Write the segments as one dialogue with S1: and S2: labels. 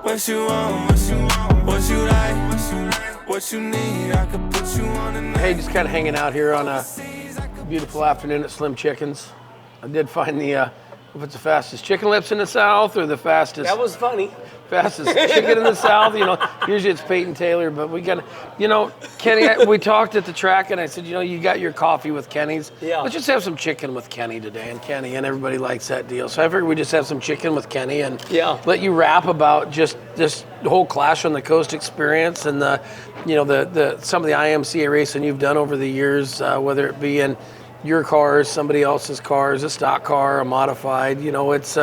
S1: What you want, what you like, what you need, I could put you on the night.
S2: Hey, just kind of hanging out here on a beautiful afternoon at Slim Chickens. I did find the, if it's the fastest chicken lips in the South or the fastest.
S3: That was funny.
S2: Fastest chicken in the South, usually it's Peyton Taylor, but we got, Kenny, we talked at the track and I said, you got your coffee with Kenny's.
S3: Yeah.
S2: Let's just have some chicken with Kenny today. And Kenny, and everybody likes that deal. So I figured we just have some chicken with Kenny and let you rap about just this whole Clash on the Coast experience and the some of the IMCA racing you've done over the years, whether it be in your cars, somebody else's cars, a stock car, a modified, it's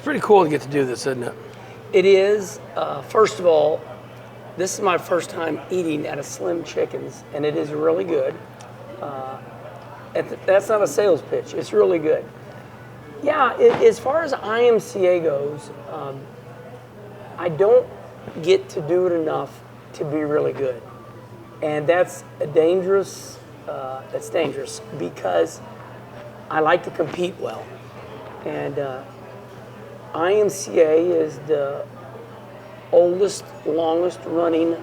S2: pretty cool to get to do this, isn't it?
S3: It is. First of all, this is my first time eating at a Slim Chickens, and it is really good. That's not a sales pitch. It's really good. Yeah, as far as IMCA goes, I don't get to do it enough to be really good. And that's dangerous. That's dangerous because I like to compete well. And IMCA is the oldest, longest running,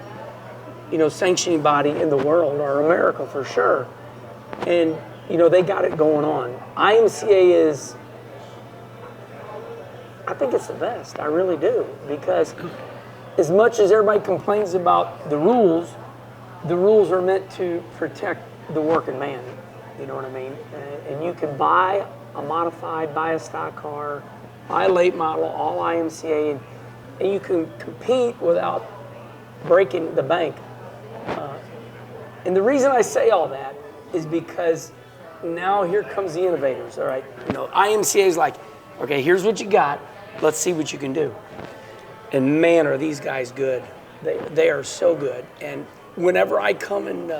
S3: sanctioning body in the world, or America for sure. And, they got it going on. IMCA is, I think it's the best. I really do. Because as much as everybody complains about the rules are meant to protect the working man. You know what I mean? And you can buy a modified, buy a stock car, buy a late model, all IMCA, and you can compete without breaking the bank. And the reason I say all that is because now here comes the innovators, all right? IMCA is like, okay, here's what you got. Let's see what you can do. And man, are these guys good. They are so good. And whenever I come and,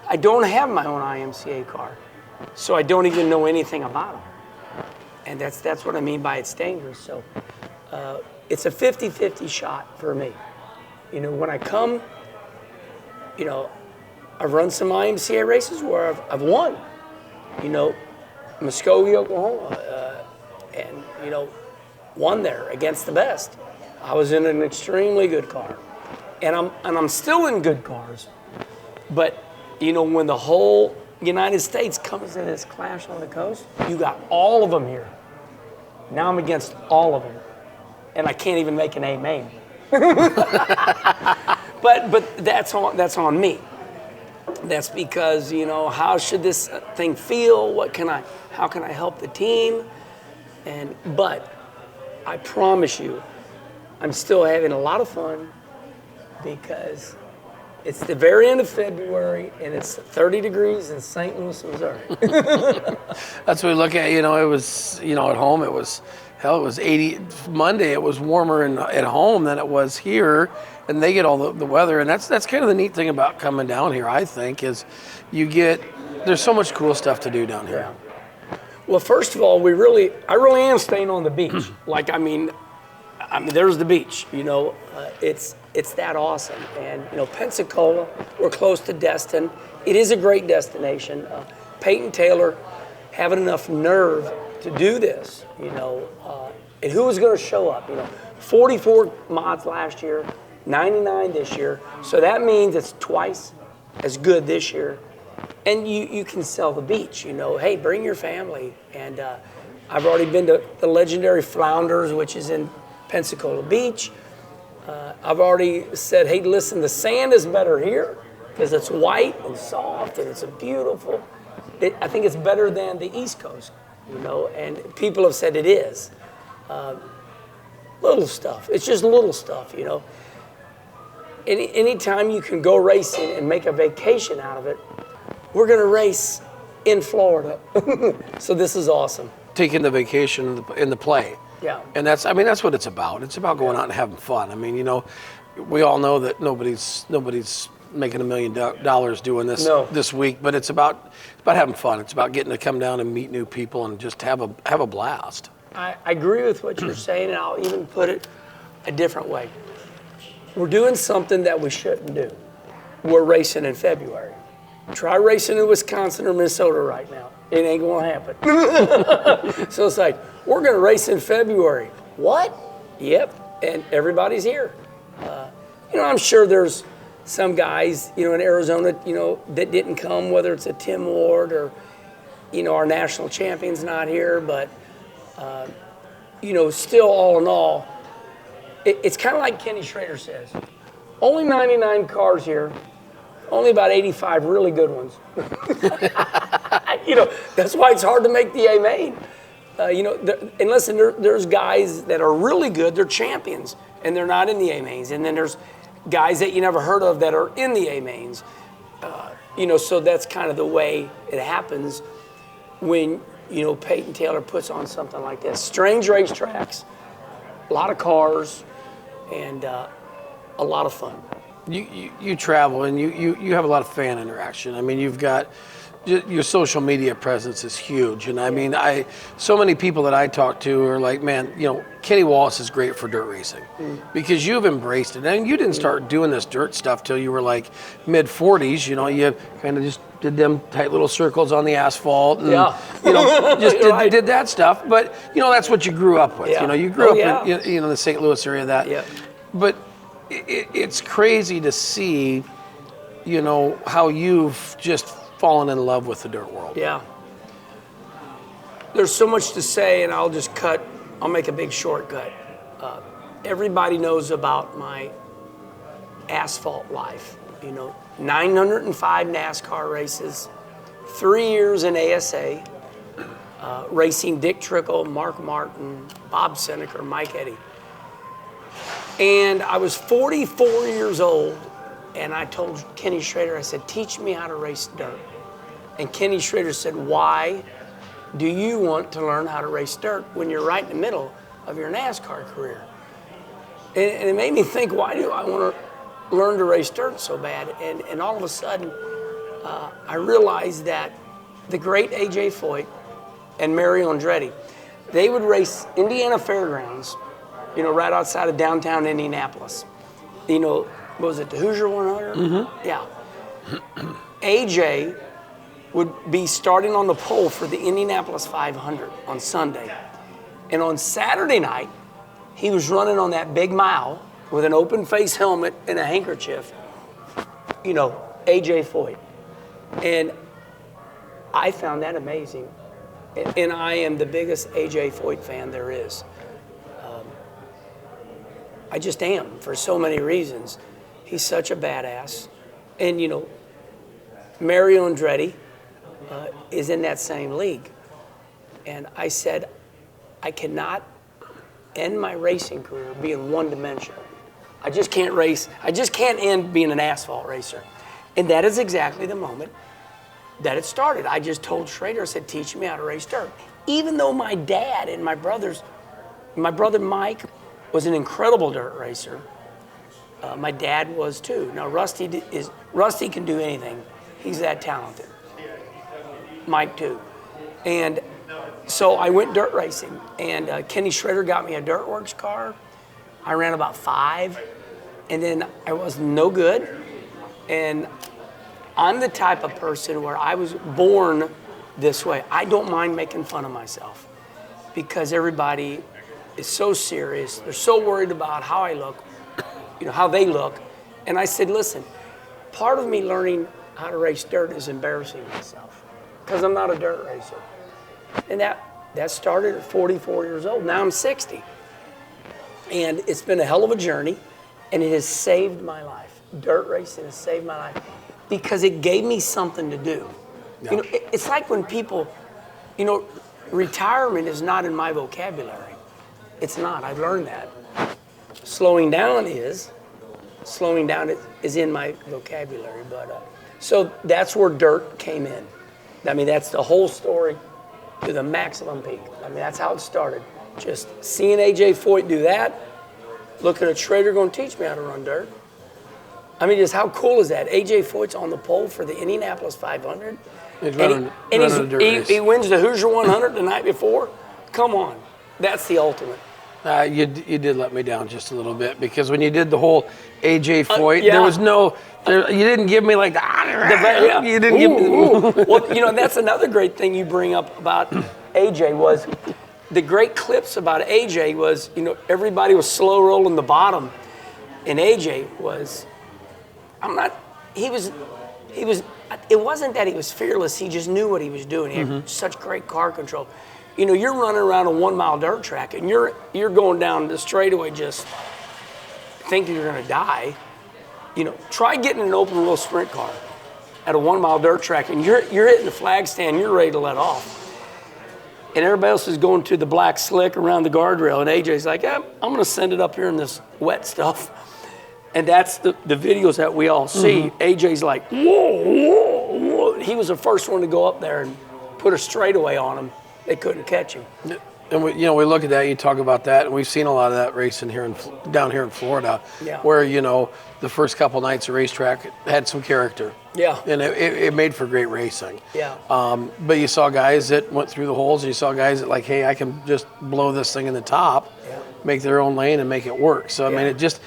S3: I don't have my own IMCA car, so I don't even know anything about them. And that's what I mean by it's dangerous. So it's a 50-50 shot for me. When I come, I've run some IMCA races where I've won. Muskogee, Oklahoma, and won there against the best. I was in an extremely good car, and I'm still in good cars. But when the whole United States comes in this Clash on the Coast, you got all of them here. Now I'm against all of them, and I can't even make an A main. But that's on me. That's because how should this thing feel? How can I help the team? But I promise you, I'm still having a lot of fun because it's the very end of February, and it's 30 degrees in St. Louis, Missouri.
S2: That's what we look at. It was, at home, it was 80. Monday, it was warmer at home than it was here, and they get all the weather. And that's kind of the neat thing about coming down here, I think, is there's so much cool stuff to do down here.
S3: Yeah. Well, first of all, I really am staying on the beach. There's the beach, it's that awesome. And, Pensacola, we're close to Destin. It is a great destination. Peyton Taylor having enough nerve to do this, and who was going to show up? 44 mods last year, 99 this year. So that means it's twice as good this year. And you can sell the beach, hey, bring your family. And I've already been to the legendary Flounders, which is in Pensacola Beach. I've already said, hey, listen, the sand is better here because it's white and soft and it's beautiful. I think it's better than the East Coast, and people have said it is. Little stuff. It's just little stuff, Anytime you can go racing and make a vacation out of it, we're going to race in Florida. So this is awesome.
S2: Taking the vacation in the play.
S3: Yeah.
S2: And that's what it's about. It's about going out and having fun. We all know that nobody's making $1 million doing this this week, but it's about having fun. It's about getting to come down and meet new people and just have a blast.
S3: I agree with what you're saying, and I'll even put it a different way. We're doing something that we shouldn't do. We're racing in February. Try racing in Wisconsin or Minnesota right now. It ain't gonna happen. So it's like, we're gonna race in February. What? Yep. and everybody's here. I'm sure there's some guys, in Arizona, that didn't come, whether it's a Tim Ward or, our national champion's not here, but, still all in all, it's kind of like Kenny Schrader says, only 99 cars here, only about 85 really good ones. That's why it's hard to make the A main. And listen, there's guys that are really good, they're champions, and they're not in the A mains. And then there's guys that you never heard of that are in the A mains. So that's kind of the way it happens when, Peyton Taylor puts on something like this. Strange racetracks, a lot of cars, and a lot of fun.
S2: You travel and you have a lot of fan interaction. I mean, you've got your social media presence is huge, and I mean, so many people that I talk to are like, man, Kenny Wallace is great for dirt racing because you've embraced it, and you didn't start doing this dirt stuff till you were like mid 40s. You kind of just did them tight little circles on the asphalt, and just did that stuff. But that's what you grew up with.
S3: Yeah.
S2: You grew up in the St. Louis area. But it's crazy to see, how you've just fallen in love with the dirt world.
S3: Yeah. There's so much to say, and I'll make a big shortcut. Everybody knows about my asphalt life. 905 NASCAR races, 3 years in ASA, racing Dick Trickle, Mark Martin, Bob Seneca, Mike Eddy. And I was 44 years old, and I told Kenny Schrader, I said, teach me how to race dirt. And Kenny Schrader said, why do you want to learn how to race dirt when you're right in the middle of your NASCAR career? And it made me think, why do I want to learn to race dirt so bad? And all of a sudden, I realized that the great A.J. Foyt and Mario Andretti, they would race Indiana Fairgrounds, right outside of downtown Indianapolis. What was it, the Hoosier 100? Mm-hmm. Yeah. A.J. would be starting on the pole for the Indianapolis 500 on Sunday. And on Saturday night, he was running on that big mile with an open face helmet and a handkerchief, A.J. Foyt. And I found that amazing. And I am the biggest A.J. Foyt fan there is. I just am, for so many reasons. He's such a badass. And, Mario Andretti is in that same league. And I said, I cannot end my racing career being one-dimensional. I just can't race. I just can't end being an asphalt racer. And that is exactly the moment that it started. I just told Schrader, I said, teach me how to race dirt. Even though my dad and my brother Mike was an incredible dirt racer, my dad was too. Now Rusty can do anything. He's that talented. Mike too. And so I went dirt racing, and Kenny Schrader got me a Dirtworks car. I ran about 5, and then I was no good. And I'm the type of person where I was born this way. I don't mind making fun of myself because everybody is so serious. They're so worried about how I look, how they look. And I said, listen, part of me learning how to race dirt is embarrassing myself because I'm not a dirt racer. And that started at 44 years old. Now I'm 60. And it's been a hell of a journey, and it has saved my life. Dirt racing has saved my life because it gave me something to do. Yeah. It's like when people, retirement is not in my vocabulary. It's not. I've learned that. Slowing down is in my vocabulary. But so that's where dirt came in. I mean, that's the whole story to the maximum peak. I mean, that's how it started. Just seeing A.J. Foyt do that, looking at Schrader going, teach me how to run dirt. I mean, just how cool is that? A.J. Foyt's on the pole for the Indianapolis 500.
S2: He's running a dirt race.
S3: He wins the Hoosier 100 the night before. Come on. That's the ultimate.
S2: You did let me down just a little bit because when you did the whole A.J. Foyt, there was no, you didn't give me like the, you didn't give me.
S3: Well, that's another great thing you bring up about A.J. was the great clips about AJ was, everybody was slow rolling the bottom, and AJ was, it wasn't that he was fearless, he just knew what he was doing. He had such great car control. You're running around a 1 mile dirt track, and you're going down the straightaway just thinking you're gonna die. Try getting in an open wheel sprint car at a 1 mile dirt track, and you're hitting the flag stand, you're ready to let off. And everybody else is going to the black slick around the guardrail, and AJ's like, I'm going to send it up here in this wet stuff. And that's the videos that we all see. AJ's like, whoa, whoa, whoa. He was the first one to go up there and put a straightaway on him. They couldn't catch him.
S2: And we look at that. You talk about that, and we've seen a lot of that racing down here in Florida, where the first couple nights of racetrack had some character.
S3: Yeah.
S2: And it made for great racing.
S3: Yeah.
S2: But you saw guys that went through the holes, and you saw guys that like, hey, I can just blow this thing in the top, make their own lane, and make it work. So I mean, it just,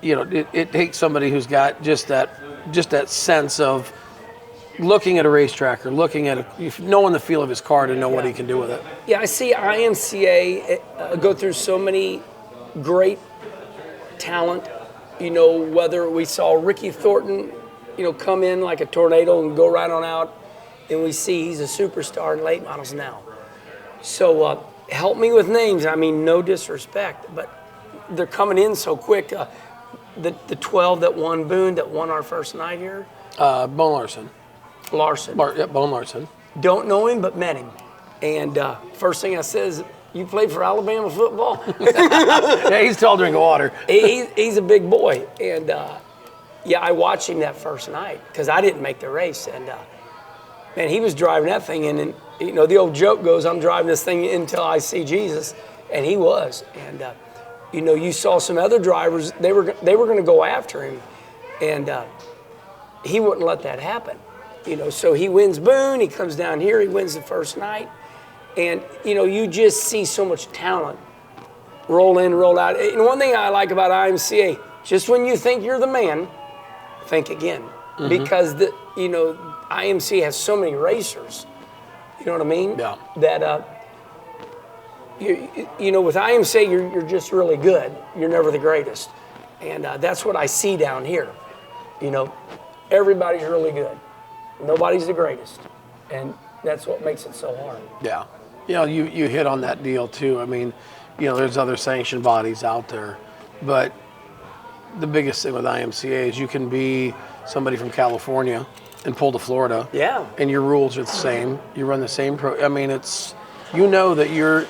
S2: it takes somebody who's got just that sense of looking at a racetrack or looking at knowing the feel of his car to know what he can do with it.
S3: Yeah, I see IMCA go through so many great talent. Whether we saw Ricky Thornton, come in like a tornado and go right on out, and we see he's a superstar in late models now. So help me with names. I mean, no disrespect, but they're coming in so quick. The 12 that won Boone, that won our first night here.
S2: Bone Larson. Bone Larson.
S3: Don't know him, but met him. And first thing I said is, you played for Alabama football?
S2: Yeah, he's tall drink of water.
S3: He's a big boy. And I watched him that first night because I didn't make the race. And man, he was driving that thing in. And the old joke goes, I'm driving this thing until I see Jesus. And he was. And you saw some other drivers, they were going to go after him. And he wouldn't let that happen. So he wins Boone, he comes down here, he wins the first night. And, you just see so much talent roll in, roll out. And one thing I like about IMCA, just when you think you're the man, think again. Because, IMCA has so many racers. You know what I mean?
S2: Yeah.
S3: That, with IMCA, you're just really good. You're never the greatest. And that's what I see down here. Everybody's really good. Nobody's the greatest, and that's what makes it so hard.
S2: Yeah, you hit on that deal too. I mean, there's other sanctioned bodies out there, but the biggest thing with IMCA is you can be somebody from California and pull to Florida.
S3: Yeah.
S2: And your rules are the same. You run the same I mean, it's that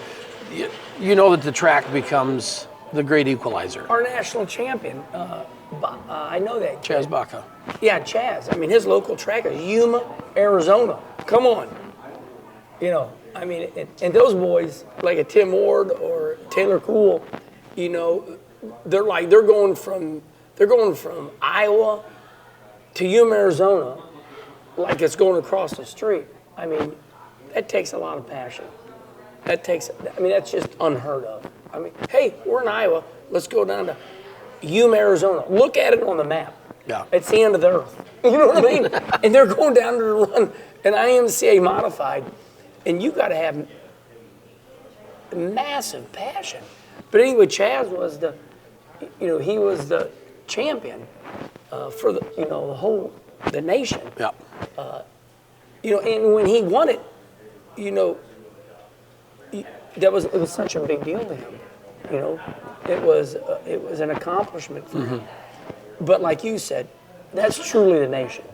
S2: that the track becomes the great equalizer.
S3: Our national champion, I know that.
S2: Chaz Baca.
S3: Yeah, Chaz. I mean, his local track is Yuma, Arizona. Come on. And those boys, like a Tim Ward or Taylor Cool, they're going from Iowa to Yuma, Arizona, like it's going across the street. I mean, that takes a lot of passion. That's just unheard of. I mean, hey, we're in Iowa. Let's go down to Yuma, Arizona. Look at it on the map.
S2: Yeah.
S3: It's the end of the earth. You know what I mean? And they're going down to run an IMCA modified, and you got to have massive passion. But anyway, Chaz was he was the champion for the nation.
S2: Yeah.
S3: And when he won it, it was such a big deal to him. It was an accomplishment for him. But like you said, that's truly the nation.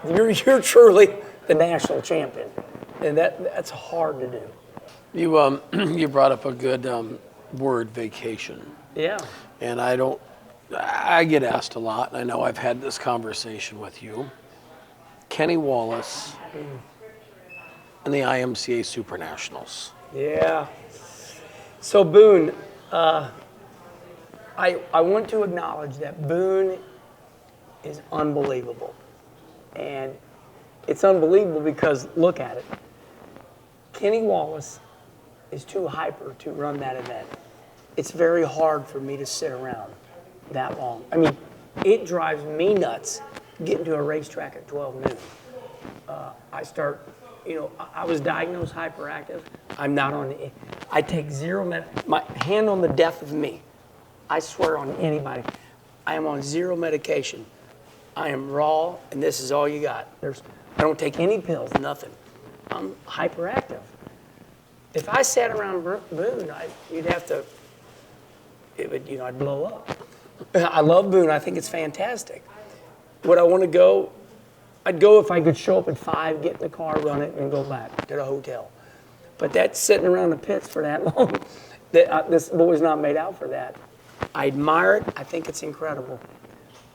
S3: You're truly the national champion, and that's hard to do.
S2: You brought up a good word, vacation.
S3: Yeah.
S2: And I get asked a lot, and I know I've had this conversation with you. Kenny Wallace and the IMCA Supernationals.
S3: Yeah. So Boone, I want to acknowledge that Boone is unbelievable. And it's unbelievable because look at it. Kenny Wallace is too hyper to run that event. It's very hard for me to sit around that long. I mean, it drives me nuts getting to a racetrack at 12 noon. I start I was diagnosed hyperactive. I'm not on it. I take zero my hand on the death of me. I swear on anybody. I am on zero medication. I am raw, and this is all you got. I don't take any pills, nothing. I'm hyperactive. If I sat around Boone, I'd blow up. I love Boone. I think it's fantastic. Would I want to go? I'd go if I could show up at 5, get in the car, run it, and go back to the hotel. But that's sitting around the pits for that long. This boy's not made out for that. I admire it. I think it's incredible.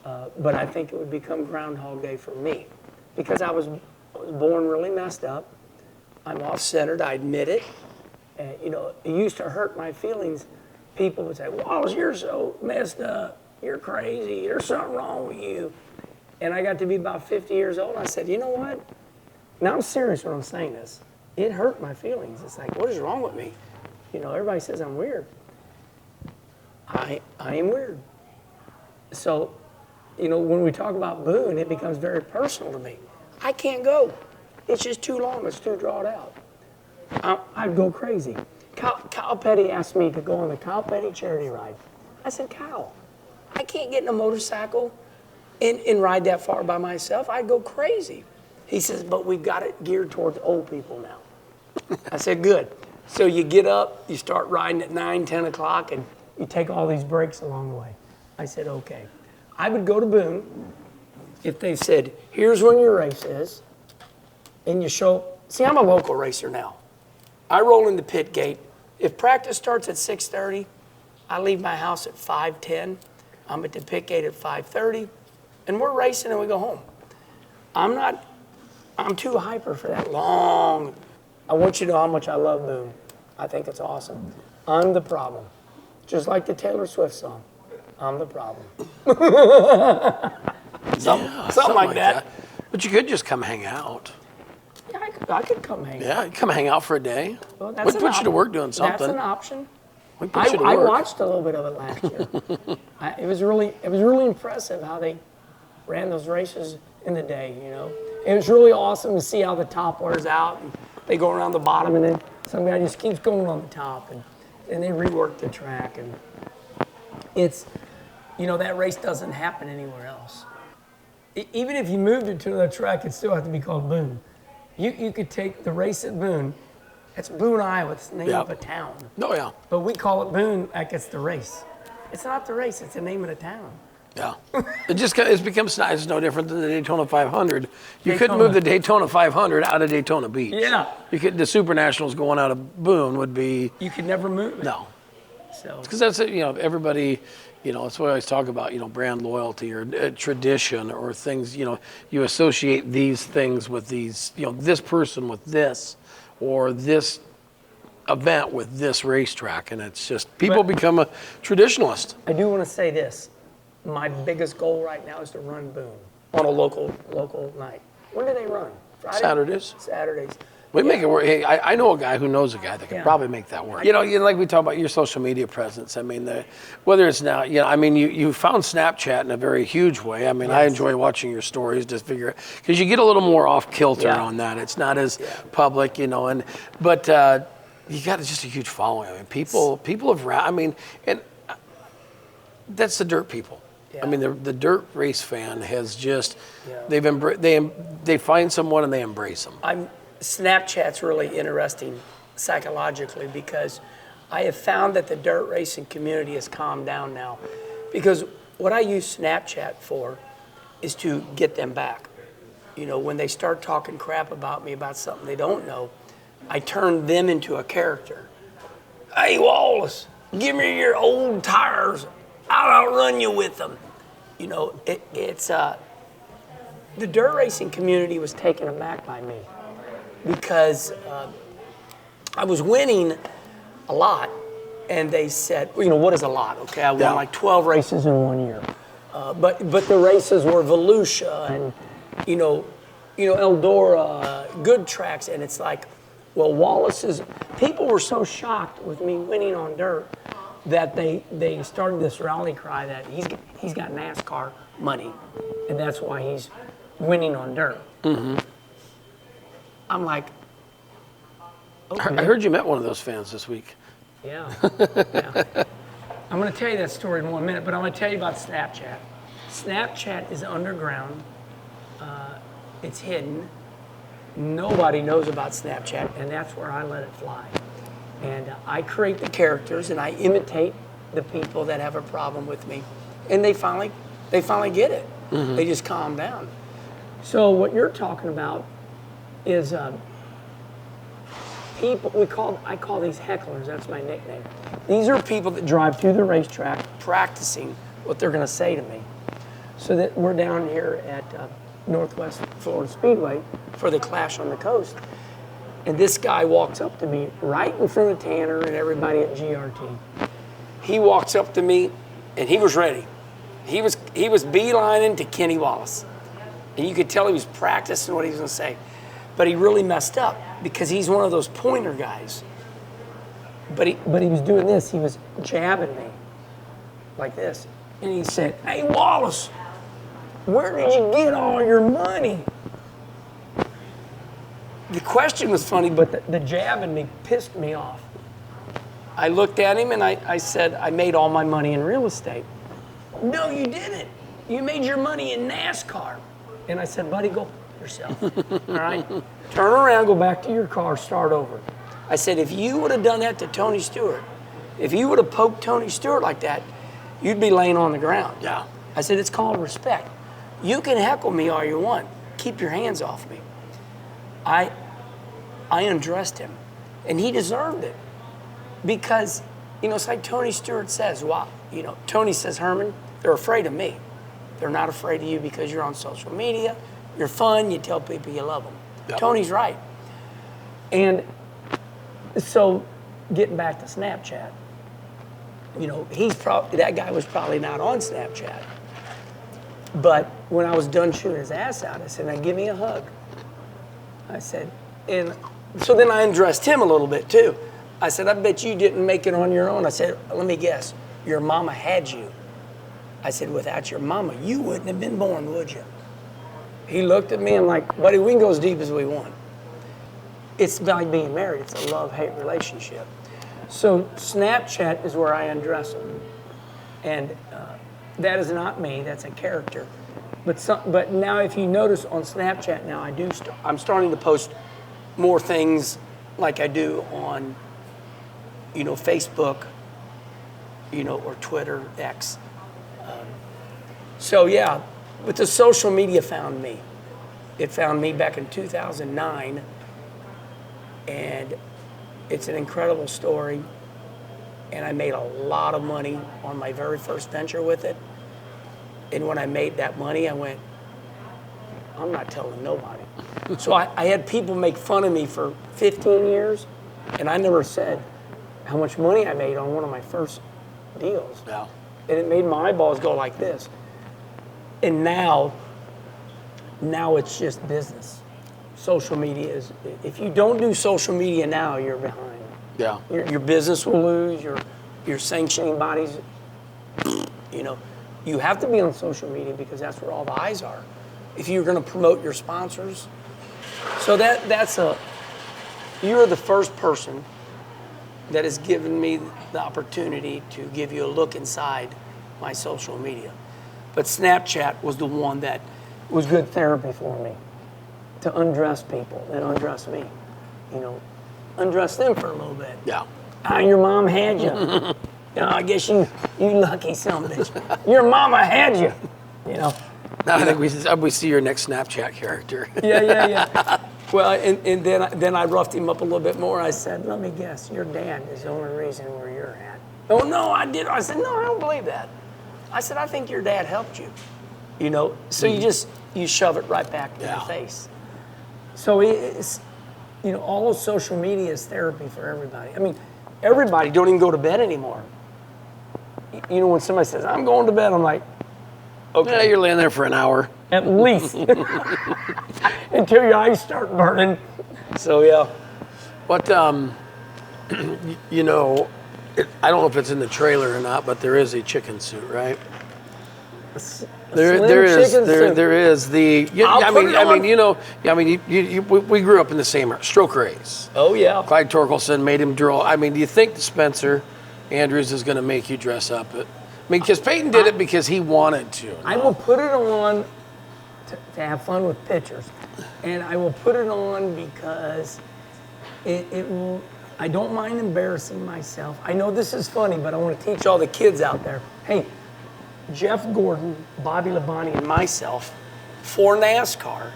S3: But I think it would become Groundhog Day for me because I was born really messed up. I'm off-centered. I admit it. It used to hurt my feelings. People would say, Wallace, you're so messed up. You're crazy. There's something wrong with you. And I got to be about 50 years old. I said, you know what? Now I'm serious when I'm saying this. It hurt my feelings. It's like, what is wrong with me? Everybody says I'm weird. I am weird. So, when we talk about Boone, it becomes very personal to me. I can't go. It's just too long. It's too drawn out. I'd go crazy. Kyle Petty asked me to go on the Kyle Petty charity ride. I said, Kyle, I can't get in a motorcycle and ride that far by myself. I'd go crazy. He says, but we've got it geared towards old people now. I said, good. So you get up, you start riding at 9, 10 o'clock, and you take all these breaks along the way. I said, okay. I would go to Boone if they said, here's when your race is, and you show. See, I'm a local racer now. I roll in the pit gate. If practice starts at 6:30, I leave my house at 5:10. I'm at the pit gate at 5:30, and we're racing and we go home. I'm too hyper for that long. I want you to know how much I love Boone. I think it's awesome. I'm the problem. Just like the Taylor Swift song. I'm the problem. something like that.
S2: But you could just come hang out.
S3: Yeah, I could come hang out.
S2: Yeah, come hang out for a day.
S3: Well,
S2: We'd put you to work doing something.
S3: That's an option.
S2: We'd put you to work.
S3: I watched a little bit of it last year. It was really impressive how they ran those races in the day, It was really awesome to see how the top wears out. And they go around the bottom, and then some guy just keeps going on the top. And they rework the track. And it's, that race doesn't happen anywhere else. Even if you moved it to another track, it'd still have to be called Boone. You could take the race at Boone. It's Boone, Iowa. It's the name of a town.
S2: Oh, yeah.
S3: But we call it Boone like it's the race. It's not the race. It's the name of the town.
S2: Yeah. It becomes nice. It's no different than the Daytona 500. You couldn't move the Daytona 500 out of Daytona Beach.
S3: Yeah.
S2: The Supernationals going out of Boone would be.
S3: You could never move it.
S2: No.
S3: So.
S2: Because that's it. Everybody. That's what I always talk about. Brand loyalty or tradition or things. You associate these things with these. This person with this, or this event with this racetrack, and it's just people become a traditionalist.
S3: I do want to say this. My biggest goal right now is to run Boone on a local night. When do they run? Friday? Saturdays.
S2: We make it work. Hey, I know a guy who knows a guy that can probably make that work. Like we talk about your social media presence. I mean, whether it's now, you found Snapchat in a very huge way. I mean, yes. I enjoy watching your stories, just figure, because you get a little more off kilter on that. It's not as public, but you got just a huge following. I mean, people have, and that's the dirt people. Yeah. I mean, the dirt race fan has just, they find someone and they embrace them.
S3: Snapchat's really interesting psychologically because I have found that the dirt racing community has calmed down now. Because what I use Snapchat for is to get them back. When they start talking crap about me about something they don't know, I turn them into a character. Hey, Wallace, give me your old tires. I'll outrun you with them. It's the dirt racing community was taken aback by me because I was winning a lot, and they said, what is a lot? Okay, I won like 12 races in 1 year, but the races were Volusia and Eldora, good tracks, and it's like, well, Wallace's people were so shocked with me winning on dirt that they started this rally cry that he's got NASCAR money, and that's why he's winning on dirt. Mm-hmm. I'm like,
S2: I heard you met one of those fans this week.
S3: Yeah. Yeah. I'm going to tell you that story in 1 minute, but I'm going to tell you about Snapchat. Snapchat is underground. It's hidden. Nobody knows about Snapchat, and that's where I let it fly. And I create the characters, and I imitate the people that have a problem with me, and they finally get it. Mm-hmm. They just calm down. So what you're talking about is people. I call these hecklers. That's my nickname. These are people that drive through the racetrack practicing what they're going to say to me. So that we're down here at Northwest Florida Speedway for the Clash on the Coast. And this guy walks up to me right in front of Tanner and everybody at GRT. He walks up to me, and he was ready. He was beelining to Kenny Wallace. And you could tell he was practicing what he was going to say. But he really messed up because he's one of those pointer guys. But he was doing this. He was jabbing me like this. And he said, "Hey, Wallace, where did you get all your money?" The question was funny, but the jabbing me pissed me off. I looked at him and I said, "I made all my money in real estate." "No, you didn't. You made your money in NASCAR." And I said, "Buddy, go yourself." All right? Turn around, go back to your car, start over. I said, if you would have done that to Tony Stewart, if you would have poked Tony Stewart like that, you'd be laying on the ground.
S2: Yeah.
S3: I said, it's called respect. You can heckle me all you want. Keep your hands off me. I undressed him, and he deserved it. Because, it's like Tony Stewart says, Tony says, "Herman, they're afraid of me. They're not afraid of you because you're on social media. You're fun. You tell people you love them." Yep. Tony's right. And so, getting back to Snapchat, that guy was probably not on Snapchat. But when I was done shooting his ass out, I said, "Now give me a hug." I said, and so then I undressed him a little bit too. I said, "I bet you didn't make it on your own." I said, "Let me guess, your mama had you." I said, "Without your mama, you wouldn't have been born, would you?" He looked at me and like, "Buddy, we can go as deep as we want." It's like being married. It's a love-hate relationship. So Snapchat is where I undress them. And that is not me. That's a character. But now if you notice on Snapchat now, I'm starting to post more things like I do on, Facebook, or Twitter, X. But the social media found me. It found me back in 2009, and it's an incredible story. And I made a lot of money on my very first venture with it. And when I made that money, I went, I'm not telling nobody. So I had people make fun of me for 15 years, and I never said how much money I made on one of my first deals.
S2: Yeah.
S3: And it made my eyeballs go like this. And now it's just business. Social media if you don't do social media now, you're behind.
S2: Yeah.
S3: Your business will lose, your sanctioning bodies, you have to be on social media because that's where all the eyes are. If you're going to promote your sponsors. So you're the first person that has given me the opportunity to give you a look inside my social media. But Snapchat was the one that was good therapy for me to undress people and undress me. Undress them for a little bit.
S2: Yeah.
S3: Your mom had you. I guess you lucky son of a bitch. Your mama had you.
S2: Now I think we see your next Snapchat character.
S3: Yeah. Well, and then I roughed him up a little bit more. I said, "Let me guess, your dad is the only reason where you're at." "Oh no, I did." I said, "No, I don't believe that." I said, "I think your dad helped you." So you shove it right back in your face. So it's all of social media is therapy for everybody. I mean, everybody don't even go to bed anymore. When somebody says, "I'm going to bed," I'm like, okay.
S2: Yeah, you're laying there for an hour.
S3: At least. Until your eyes start burning. So, yeah.
S2: What, I don't know if it's in the trailer or not, but there is a chicken suit, right? There is the. We grew up in the same stroke race.
S3: Oh yeah.
S2: Clyde Torkelson made him drill. I mean, do you think Spencer Andrews is going to make you dress up? Because Peyton did it because he wanted to. No?
S3: I will put it on to have fun with pictures, and I will put it on because it will. I don't mind embarrassing myself. I know this is funny, but I want to teach all the kids out there. Hey, Jeff Gordon, Bobby Labonte, and myself, for NASCAR,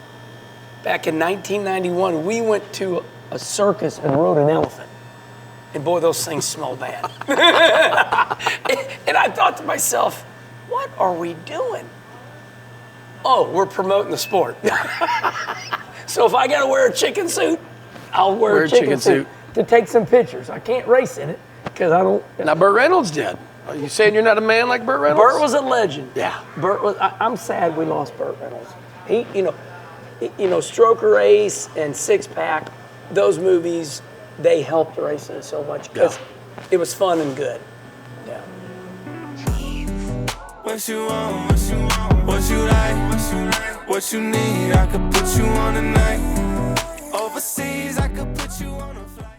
S3: back in 1991, we went to a circus and rode an elephant. And boy, those things smell bad. And I thought to myself, what are we doing? Oh, we're promoting the sport. So if I got to wear a chicken suit, I'll wear a chicken suit to take some pictures. I can't race in it because I don't.
S2: Now, Burt Reynolds did. Are you saying you're not a man like Burt Reynolds?
S3: Burt was a legend.
S2: Yeah.
S3: Burt was. I'm sad we lost Burt Reynolds. He, Stroker Race and Six Pack, those movies, they helped racing so much because it was fun and good. Yeah.
S1: What you want, what you like, what you need, I could put you on tonight. Overseas, I could put you on a flight.